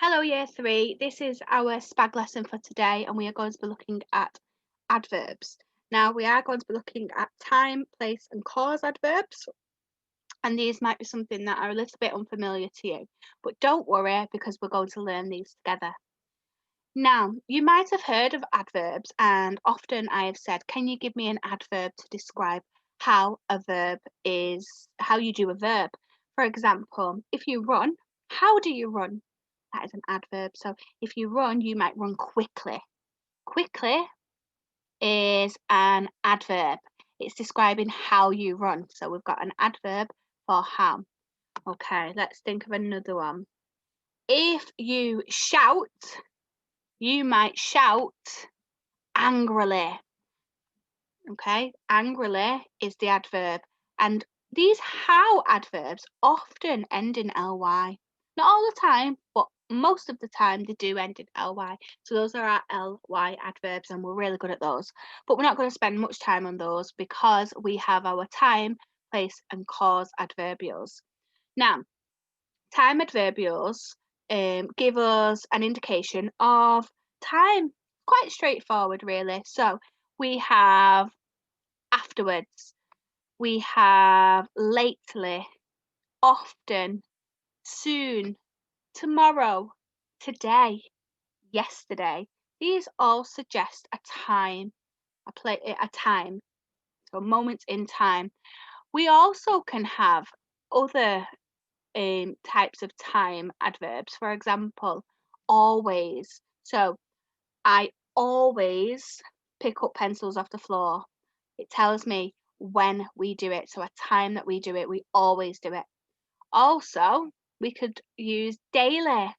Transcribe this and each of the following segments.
Hello, Year 3. This is our SPAG lesson for today, and we are going to be looking at adverbs. Now, we are going to be looking at time, place, and cause adverbs, and these might be something that are a little bit unfamiliar to you, but don't worry because we're going to learn these together. Now, you might have heard of adverbs, and often I have said, can you give me an adverb to describe how you do a verb? For example, if you run, how do you run? That is an adverb. So if you run, you might run quickly. Quickly is an adverb. It's describing how you run. So we've got an adverb for how. Okay, let's think of another one. If you shout, you might shout angrily. Okay, angrily is the adverb. And these how adverbs often end in ly. Not all the time, but most of the time they do end in ly. So those are our ly adverbs, and we're really good at those. But we're not going to spend much time on those because we have our time, place, and cause adverbials. Now, time adverbials give us an indication of time. Quite straightforward, really. So we have afterwards, we have lately, often, soon, tomorrow, today, yesterday. These all suggest a time, a time, so moments in time. We also can have other types of time adverbs. For example, always. So I always pick up pencils off the floor. It tells me when we do it, so a time that we do it, we always do it. Also, we could use daily.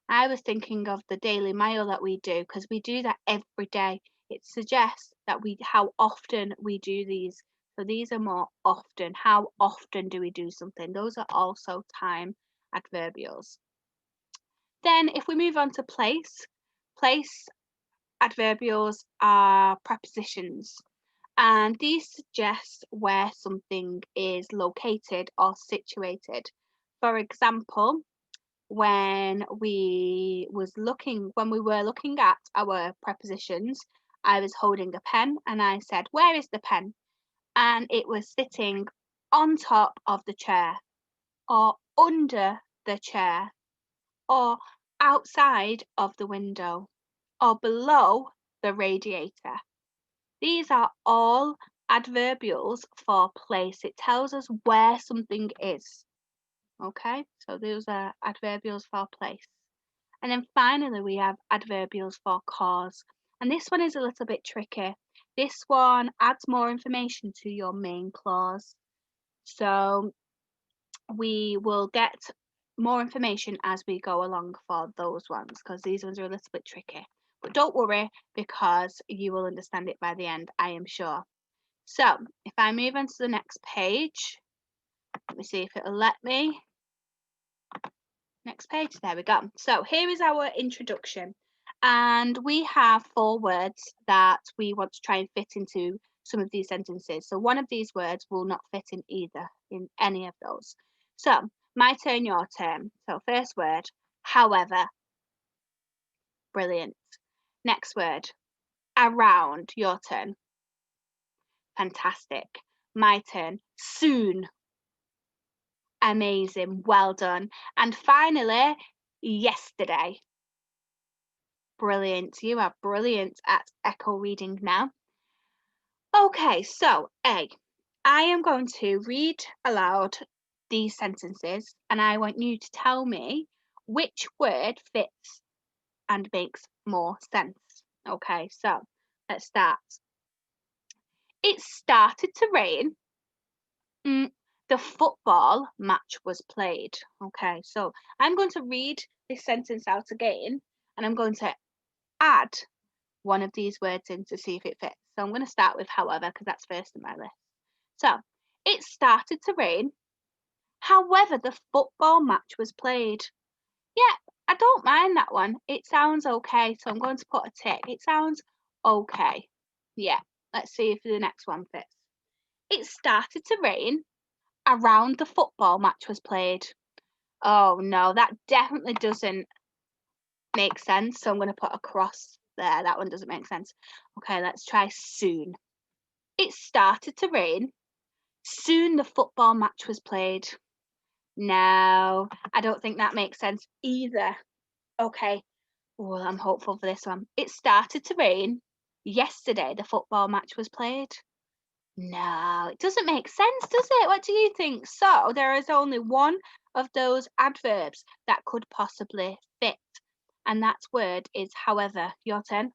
I was thinking of the Daily Mile that we do because we do that every day. It suggests that how often we do these. So these are more often. How often do we do something? Those are also time adverbials. Then if we move on to place adverbials are prepositions, and these suggest where something is located or situated. For example, when we were looking at our prepositions, I was holding a pen and I said, "Where is the pen?" And it was sitting on top of the chair, or under the chair, or outside of the window, or below the radiator. These are all adverbials for place. It tells us where something is. Okay, so those are adverbials for place. And then finally, we have adverbials for cause. And this one is a little bit tricky. This one adds more information to your main clause. So we will get more information as we go along for those ones because these ones are a little bit tricky. But don't worry because you will understand it by the end, I am sure. So if I move on to the next page, let me see if it'll let me. Next page, there we go. So here is our introduction. And we have 4 words that we want to try and fit into some of these sentences. So one of these words will not fit in any of those. So my turn, your turn. So first word, however. Brilliant. Next word, around, your turn. Fantastic. My turn, soon. Amazing, well done. And finally, yesterday. Brilliant, you are brilliant at echo reading now. Okay, so A, I am going to read aloud these sentences and I want you to tell me which word fits and makes more sense. Okay, so let's start. It started to rain. The football match was played. Okay, so I'm going to read this sentence out again and I'm going to add one of these words in to see if it fits. So I'm going to start with however because that's first in my list. So it started to rain. However, the football match was played. Yeah, I don't mind that one. It sounds okay. So I'm going to put a tick. It sounds okay. Yeah, let's see if the next one fits. It started to rain around the football match was played. Oh no, that definitely doesn't make sense. So I'm going to put a cross there. That one doesn't make sense. Okay, let's try soon. It started to rain. Soon the football match was played. No, I don't think that makes sense either. Okay, well, I'm hopeful for this one. It started to rain. Yesterday the football match was played. No, it doesn't make sense, does it? What do you think? So there is only one of those adverbs that could possibly fit, and that word is however. Your turn.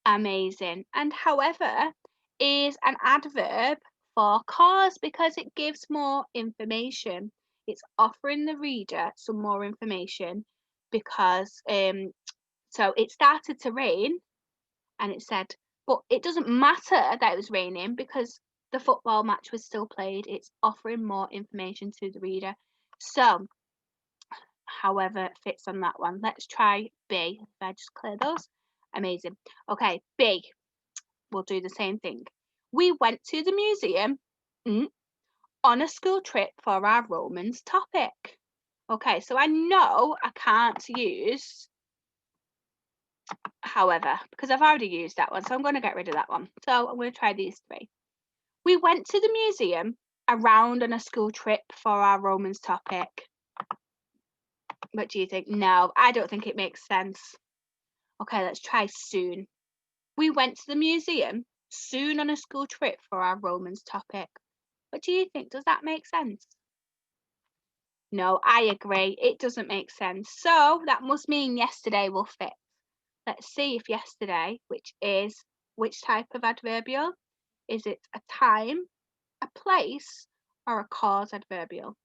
Amazing. And however is an adverb for cause because it gives more information. It's offering the reader some more information because so it started to rain and it said, but it doesn't matter that it was raining because the football match was still played. It's offering more information to the reader. So however fits on that one. Let's try B. If I just clear those. Amazing. Okay, B. We'll do the same thing. We went to the museum on a school trip for our Romans topic. Okay, so I know I can't use however because I've already used that one, so I'm going to get rid of that one. So I'm going to try these three. We went to the museum around on a school trip for our Romans topic. What do you think? No, I don't think it makes sense. Okay, let's try soon. We went to the museum soon on a school trip for our Romans topic. What do you think? Does that make sense? No, I agree. It doesn't make sense. So that must mean yesterday will fit. Let's see if yesterday, which type of adverbial? Is it a time, a place, or a cause adverbial?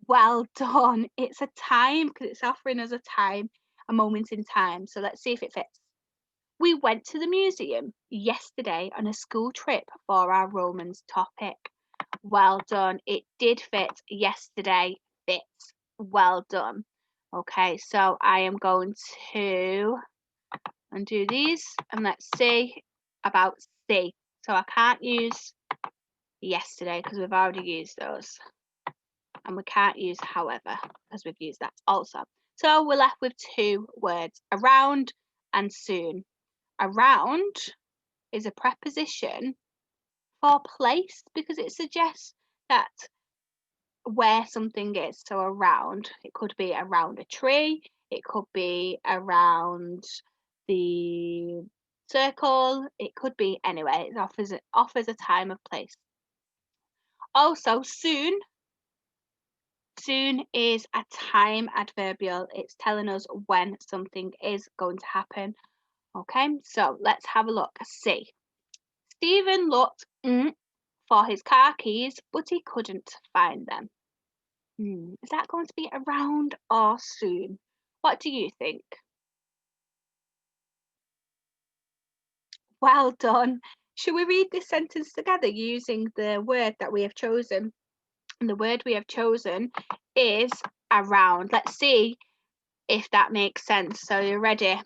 Well done. It's a time because it's offering us a time, a moment in time. So let's see if it fits. We went to the museum yesterday on a school trip for our Romans topic. Well done. It did fit. Yesterday fits. Well done. Okay, so I am going to undo these and let's see about C. So I can't use yesterday because we've already used those. And we can't use however because we've used that also. So we're left with two words, around and soon. Around is a preposition for place because it suggests that where something is. So around, it could be around a tree, it could be around the circle, it could be anywhere. It offers a time of place. Also, soon is a time adverbial. It's telling us when something is going to happen. Okay, so let's have a look. See. Stephen looked for his car keys, but he couldn't find them. Is that going to be around or soon? What do you think? Well done. Should we read this sentence together using the word that we have chosen? And the word we have chosen is around. Let's see if that makes sense. So you're ready?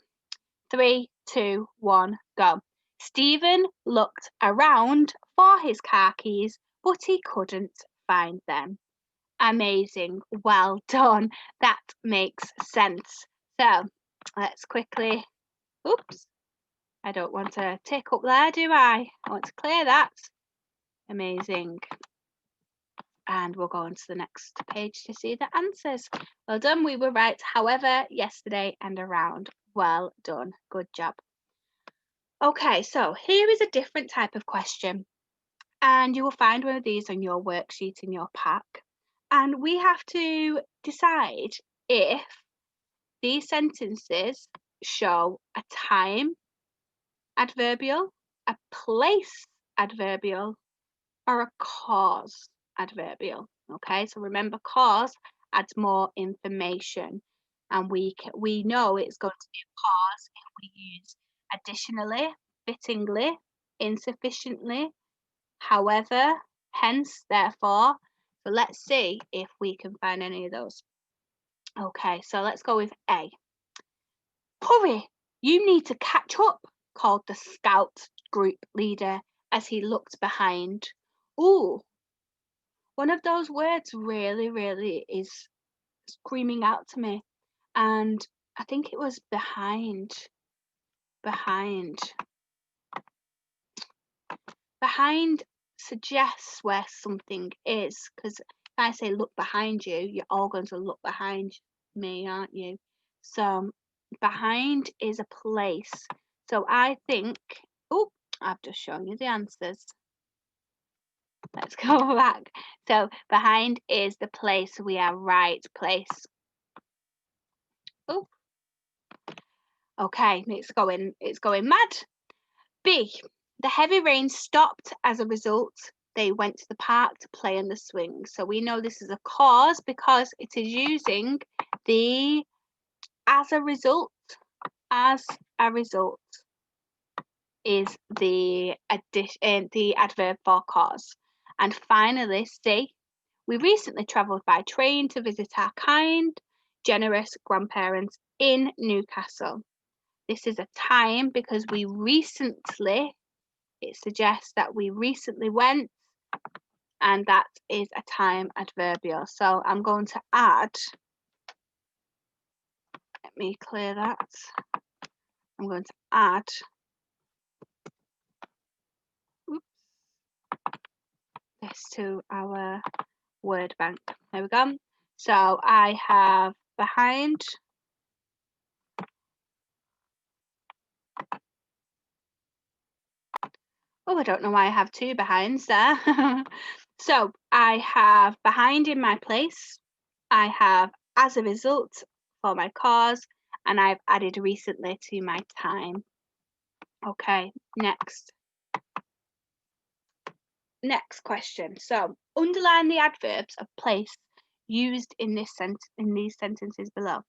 3, 2, 1, go. Stephen looked around for his car keys, but he couldn't find them. Amazing. Well done. That makes sense. So let's quickly, oops, I don't want to tick up there, do I? I want to clear that. Amazing. And we'll go on to the next page to see the answers. Well done. We were right. However, yesterday and around. Well done. Good job. Okay, so here is a different type of question. And you will find one of these on your worksheet in your pack. And we have to decide if these sentences show a time adverbial, a place adverbial, or a cause adverbial. Okay, so remember cause adds more information and we know it's going to be a cause if we use additionally, fittingly, insufficiently, however, hence, therefore. So let's see if we can find any of those. Okay, so let's go with A. Hurry, you need to catch up, called the scout group leader as he looked behind. Ooh, one of those words really is screaming out to me. and I think it was behind. Behind suggests where something is, because if I say look behind you, you're all going to look behind me, aren't you? So behind is a place. So I think, oh, I've just shown you the answers. Let's go back. So behind is the place. We are right place. Oh, okay, it's going mad. B, the heavy rain stopped. As a result, they went to the park to play on the swings. So we know this is a cause because it is using the as a result. As a result is the adverb for cause. And finally, C, we recently travelled by train to visit our kind, generous grandparents in Newcastle. This is a time because we recently, it suggests that we recently went, and that is a time adverbial. So I'm going to add, let me clear that. I'm going to add, oops, this to our word bank. There we go. So I have behind. Oh, I don't know why I have two behinds there. So I have behind in my place. I have as a result for my cause, and I've added recently to my time. Okay, next question. So underline the adverbs of place used in these sentences below.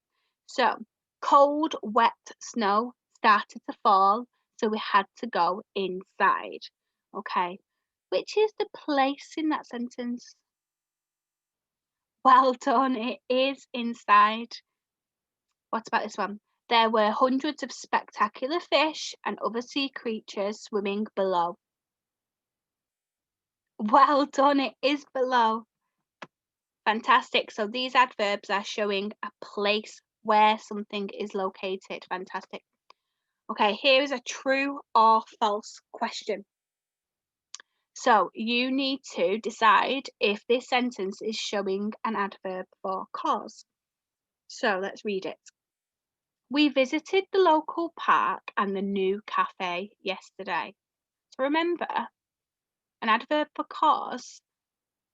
So cold, wet snow started to fall, so we had to go inside. Okay, which is the place in that sentence? Well done, it is inside. What about this one? There were hundreds of spectacular fish and other sea creatures swimming below. Well done, it is below. Fantastic. So these adverbs are showing a place where something is located. Fantastic. Okay, here is a true or false question. So you need to decide if this sentence is showing an adverb for cause. So let's read it. We visited the local park and the new cafe yesterday. So remember, an adverb for cause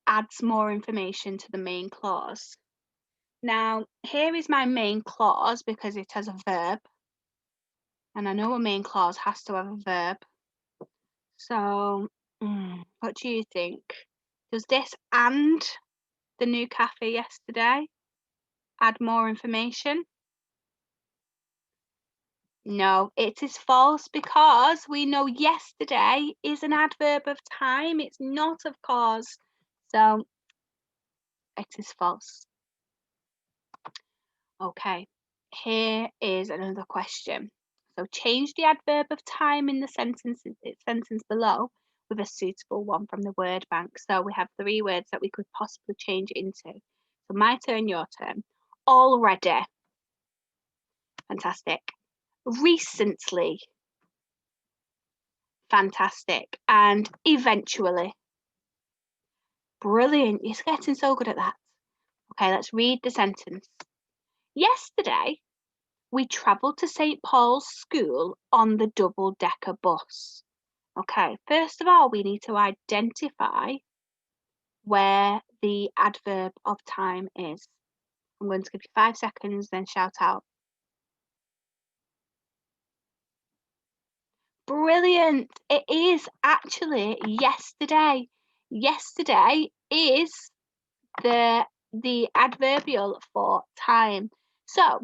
adds more information to the main clause. Now, here is my main clause because it has a verb. And I know a main clause has to have a verb. So, what do you think? Does this and the new cafe yesterday add more information? No, it is false because we know yesterday is an adverb of time. It's not of cause. So it is false. Okay, here is another question. So change the adverb of time in the sentence below with a suitable one from the word bank. So we have 3 words that we could possibly change it into. So my turn, your turn. Already. Fantastic. Recently. Fantastic. And eventually. Brilliant. You're getting so good at that. Okay, let's read the sentence. Yesterday, we travelled to St. Paul's School on the double-decker bus. Okay, first of all, we need to identify where the adverb of time is. I'm going to give you 5 seconds, then shout out. Brilliant! It is actually yesterday. Yesterday is the adverbial for time. So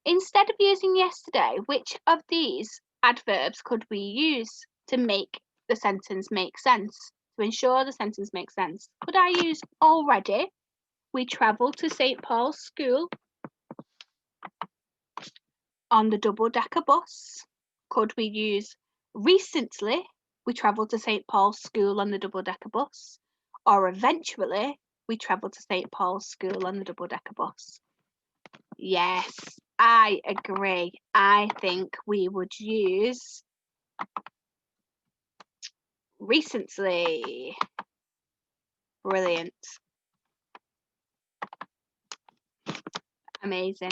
instead of using yesterday, which of these adverbs could we use to make the sentence make sense? To ensure the sentence makes sense. Could I use already? We travelled to St. Paul's School on the double-decker bus. Could we use recently? We travelled to St. Paul's School on the double-decker bus. Or eventually, we travelled to St. Paul's School on the double-decker bus. Yes, I agree. I think we would use recently. Brilliant. Amazing.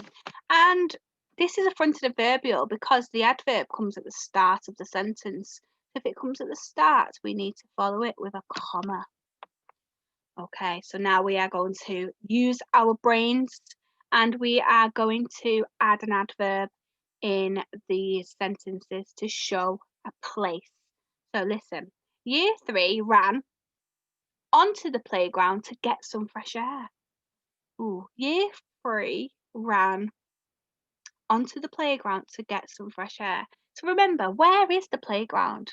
And this is a fronted adverbial because the adverb comes at the start of the sentence. If it comes at the start, we need to follow it with a comma. Okay, so now we are going to use our brains and we are going to add an adverb in these sentences to show a place. So listen, year 3 ran onto the playground to get some fresh air. Ooh, year 3 ran onto the playground to get some fresh air. So remember, where is the playground?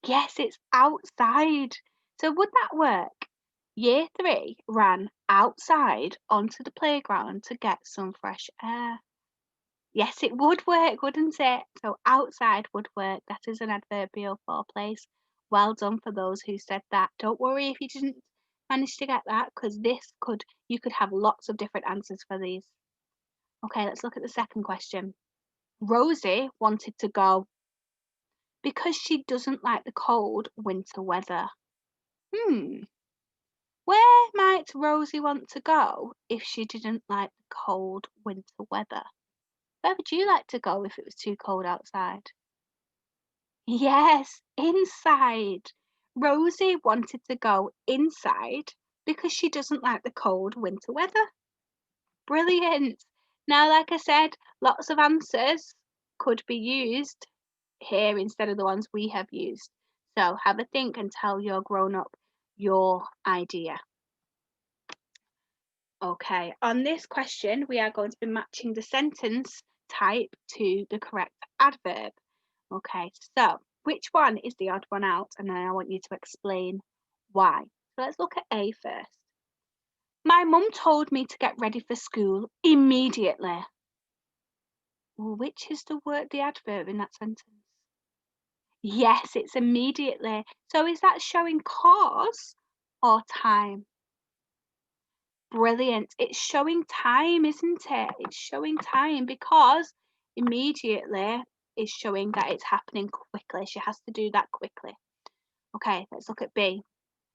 Yes, it's outside. So would that work? Year 3 ran outside onto the playground to get some fresh air. Yes, it would work, wouldn't it? So outside would work. That is an adverbial for place. Well done for those who said that. Don't worry if you didn't manage to get that, because you could have lots of different answers for these. Okay, let's look at the second question. Rosie wanted to go because she doesn't like the cold winter weather. Where might Rosie want to go if she didn't like the cold winter weather? Where would you like to go if it was too cold outside? Yes, inside. Rosie wanted to go inside because she doesn't like the cold winter weather. Brilliant. Now, like I said, lots of answers could be used here instead of the ones we have used. So have a think and tell your grown-up your idea. Okay, on this question, we are going to be matching the sentence type to the correct adverb. Okay, so which one is the odd one out? And then I want you to explain why. So let's look at A first. My mum told me to get ready for school immediately. Which is the adverb in that sentence? Yes, it's immediately. So is that showing cause or time? Brilliant. It's showing time, isn't it? It's showing time because immediately is showing that it's happening quickly. She has to do that quickly. Okay, let's look at B.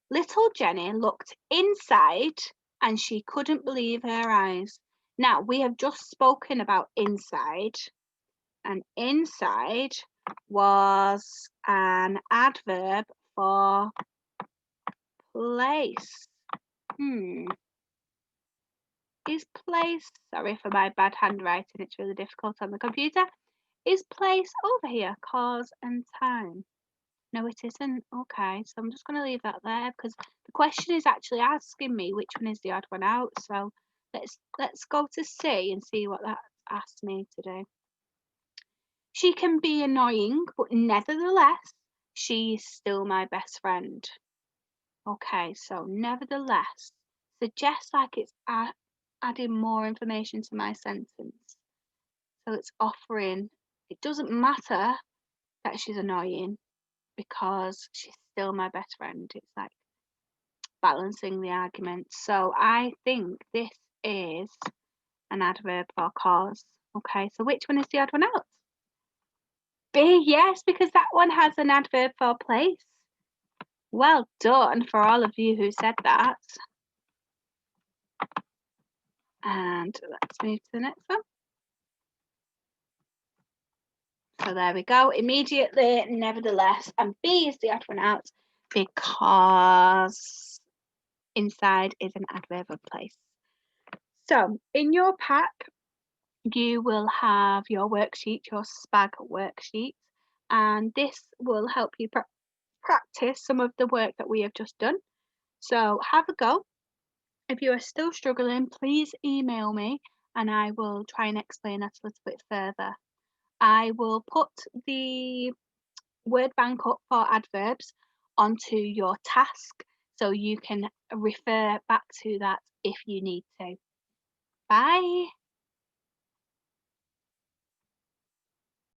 Little Jenny looked inside and she couldn't believe her eyes. Now, we have just spoken about inside, and inside was an adverb for place. Is place, sorry for my bad handwriting, it's really difficult on the computer. Is place over here cause and time? No, it isn't. Okay, so I'm just going to leave that there because the question is actually asking me which one is the odd one out. So let's go to C and see what that asked me to do. She can be annoying, but nevertheless, she's still my best friend. Okay, so nevertheless suggests like it's adding more information to my sentence. So it's offering, it doesn't matter that she's annoying because she's still my best friend. It's like balancing the argument. So I think this is an adverb for cause. Okay, so which one is the odd one out? B, yes, because that one has an adverb for place. Well done for all of you who said that. And let's move to the next one. So there we go. Immediately, nevertheless, and B is the odd one out because inside is an adverb of place. So in your pack, you will have your worksheet, your SPAG worksheet, and this will help you practice some of the work that we have just done. So have a go. If you are still struggling, please email me and I will try and explain that a little bit further. I will put the word bank up for adverbs onto your task so you can refer back to that if you need to. Bye.